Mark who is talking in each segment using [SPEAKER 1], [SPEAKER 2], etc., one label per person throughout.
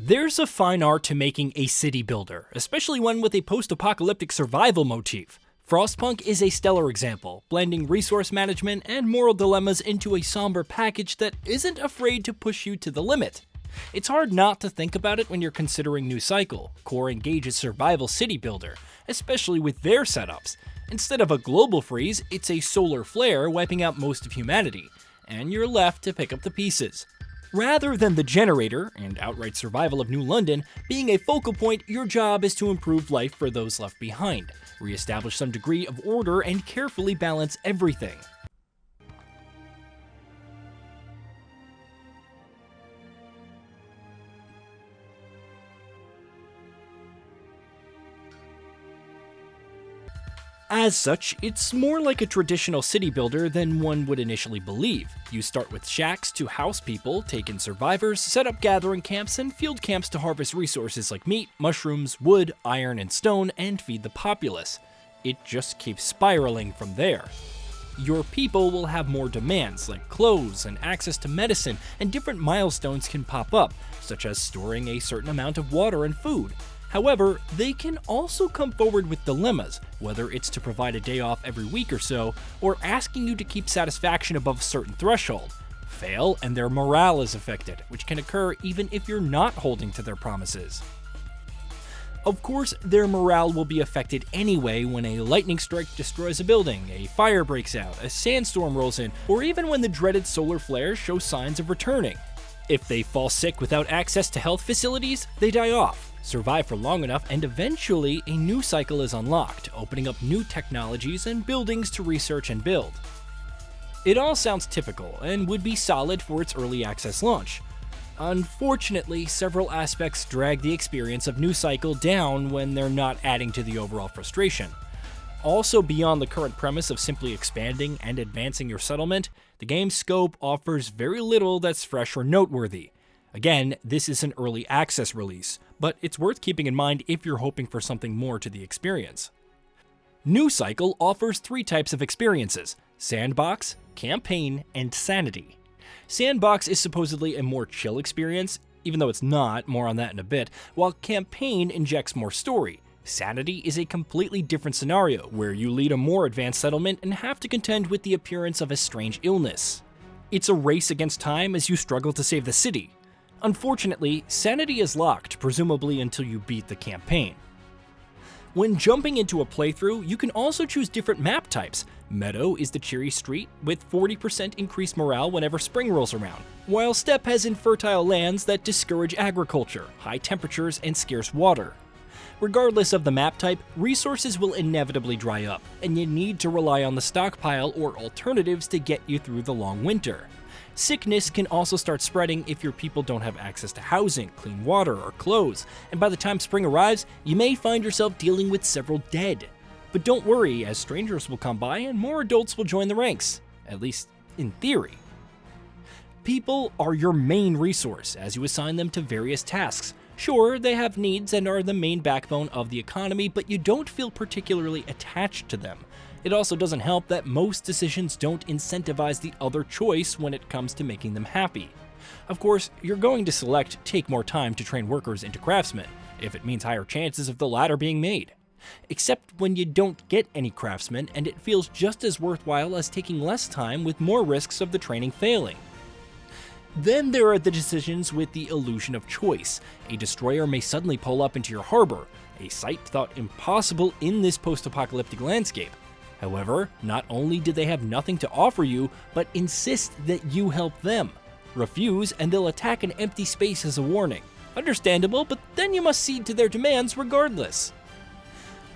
[SPEAKER 1] There's a fine art to making a city builder, especially one with a post-apocalyptic survival motif. Frostpunk is a stellar example, blending resource management and moral dilemmas into a somber package that isn't afraid to push you to the limit. It's hard not to think about it when you're considering New Cycle, Core Engage's survival city builder, especially with their setups. Instead of a global freeze, it's a solar flare wiping out most of humanity, and you're left to pick up the pieces. Rather than the generator, and outright survival of New London, being a focal point, your job is to improve life for those left behind, re-establish some degree of order, and carefully balance everything. As such, it's more like a traditional city builder than one would initially believe. You start with shacks to house people, take in survivors, set up gathering camps, and field camps to harvest resources like meat, mushrooms, wood, iron, and stone, and feed the populace. It just keeps spiraling from there. Your people will have more demands, like clothes and access to medicine, and different milestones can pop up, such as storing a certain amount of water and food. However, they can also come forward with dilemmas, whether it's to provide a day off every week or so, or asking you to keep satisfaction above a certain threshold. Fail and their morale is affected, which can occur even if you're not holding to their promises. Of course, their morale will be affected anyway when a lightning strike destroys a building, a fire breaks out, a sandstorm rolls in, or even when the dreaded solar flares show signs of returning. If they fall sick without access to health facilities, they die off, survive for long enough, and eventually a new cycle is unlocked, opening up new technologies and buildings to research and build. It all sounds typical and would be solid for its early access launch. Unfortunately, several aspects drag the experience of New Cycle down when they're not adding to the overall frustration. Also, beyond the current premise of simply expanding and advancing your settlement, the game's scope offers very little that's fresh or noteworthy. Again, this is an early access release, but it's worth keeping in mind if you're hoping for something more to the experience. New Cycle offers 3 types of experiences: Sandbox, Campaign, and Sanity. Sandbox is supposedly a more chill experience, even though it's not, more on that in a bit, while Campaign injects more story. Sanity is a completely different scenario, where you lead a more advanced settlement and have to contend with the appearance of a strange illness. It's a race against time as you struggle to save the city. Unfortunately, Sanity is locked, presumably until you beat the campaign. When jumping into a playthrough, you can also choose different map types. Meadow is the cheery street, with 40% increased morale whenever spring rolls around, while Steppe has infertile lands that discourage agriculture, high temperatures, and scarce water. Regardless of the map type, resources will inevitably dry up, and you need to rely on the stockpile or alternatives to get you through the long winter. Sickness can also start spreading if your people don't have access to housing, clean water, or clothes, and by the time spring arrives, you may find yourself dealing with several dead. But don't worry, as strangers will come by and more adults will join the ranks, at least in theory. People are your main resource as you assign them to various tasks. Sure, they have needs and are the main backbone of the economy, but you don't feel particularly attached to them. It also doesn't help that most decisions don't incentivize the other choice when it comes to making them happy. Of course, you're going to select take more time to train workers into craftsmen, if it means higher chances of the latter being made. Except when you don't get any craftsmen and it feels just as worthwhile as taking less time with more risks of the training failing. Then there are the decisions with the illusion of choice. A destroyer may suddenly pull up into your harbor, a sight thought impossible in this post-apocalyptic landscape. However, not only do they have nothing to offer you, but insist that you help them. Refuse and they'll attack an empty space as a warning. Understandable, but then you must cede to their demands regardless.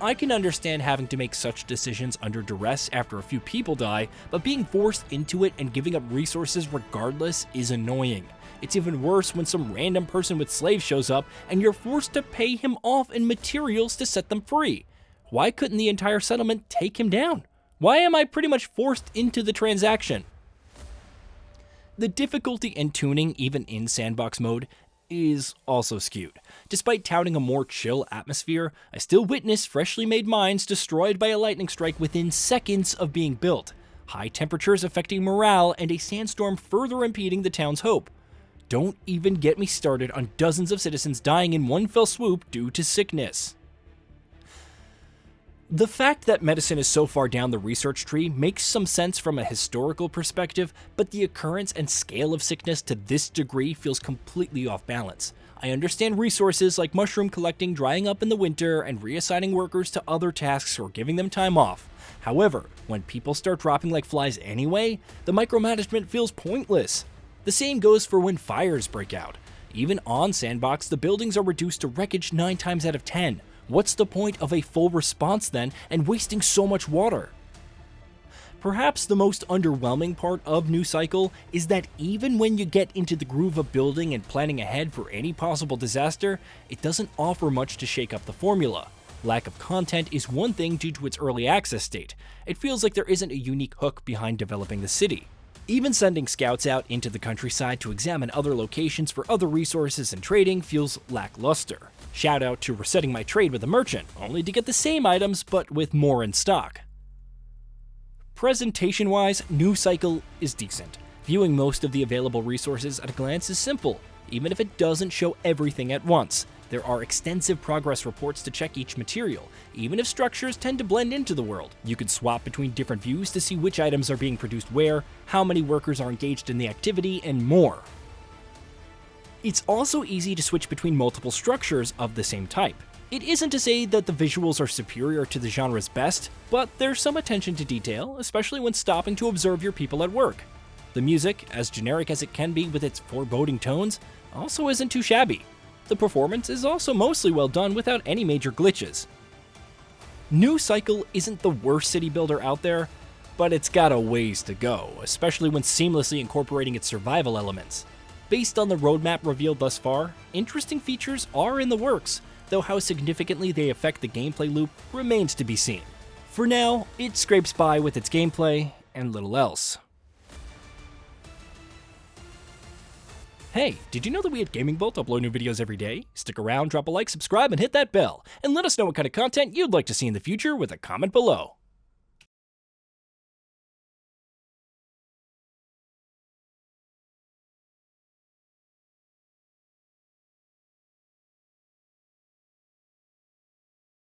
[SPEAKER 1] I can understand having to make such decisions under duress after a few people die, but being forced into it and giving up resources regardless is annoying. It's even worse when some random person with slaves shows up and you're forced to pay him off in materials to set them free. Why couldn't the entire settlement take him down? Why am I pretty much forced into the transaction? The difficulty and tuning, even in sandbox mode, is also skewed. Despite touting a more chill atmosphere, I still witness freshly made mines destroyed by a lightning strike within seconds of being built, high temperatures affecting morale, and a sandstorm further impeding the town's hope. Don't even get me started on dozens of citizens dying in one fell swoop due to sickness. The fact that medicine is so far down the research tree makes some sense from a historical perspective, but the occurrence and scale of sickness to this degree feels completely off balance. I understand resources like mushroom collecting drying up in the winter and reassigning workers to other tasks or giving them time off. However, when people start dropping like flies anyway, the micromanagement feels pointless. The same goes for when fires break out. Even on Sandbox, the buildings are reduced to wreckage 9 times out of 10. What's the point of a full response then, and wasting so much water? Perhaps the most underwhelming part of New Cycle is that even when you get into the groove of building and planning ahead for any possible disaster, it doesn't offer much to shake up the formula. Lack of content is one thing due to its early access state. It feels like there isn't a unique hook behind developing the city. Even sending scouts out into the countryside to examine other locations for other resources and trading feels lackluster. Shout out to resetting my trade with a merchant, only to get the same items but with more in stock. Presentation-wise, New Cycle is decent. Viewing most of the available resources at a glance is simple, even if it doesn't show everything at once. There are extensive progress reports to check each material, even if structures tend to blend into the world. You can swap between different views to see which items are being produced where, how many workers are engaged in the activity, and more. It's also easy to switch between multiple structures of the same type. It isn't to say that the visuals are superior to the genre's best, but there's some attention to detail, especially when stopping to observe your people at work. The music, as generic as it can be with its foreboding tones, also isn't too shabby. The performance is also mostly well done without any major glitches. New Cycle isn't the worst city builder out there, but it's got a ways to go, especially when seamlessly incorporating its survival elements. Based on the roadmap revealed thus far, interesting features are in the works, though how significantly they affect the gameplay loop remains to be seen. For now, it scrapes by with its gameplay and little else. Hey, did you know that we at GamingBolt upload new videos every day? Stick around, drop a like, subscribe, and hit that bell, and let us know what kind of content you'd like to see in the future with a comment below.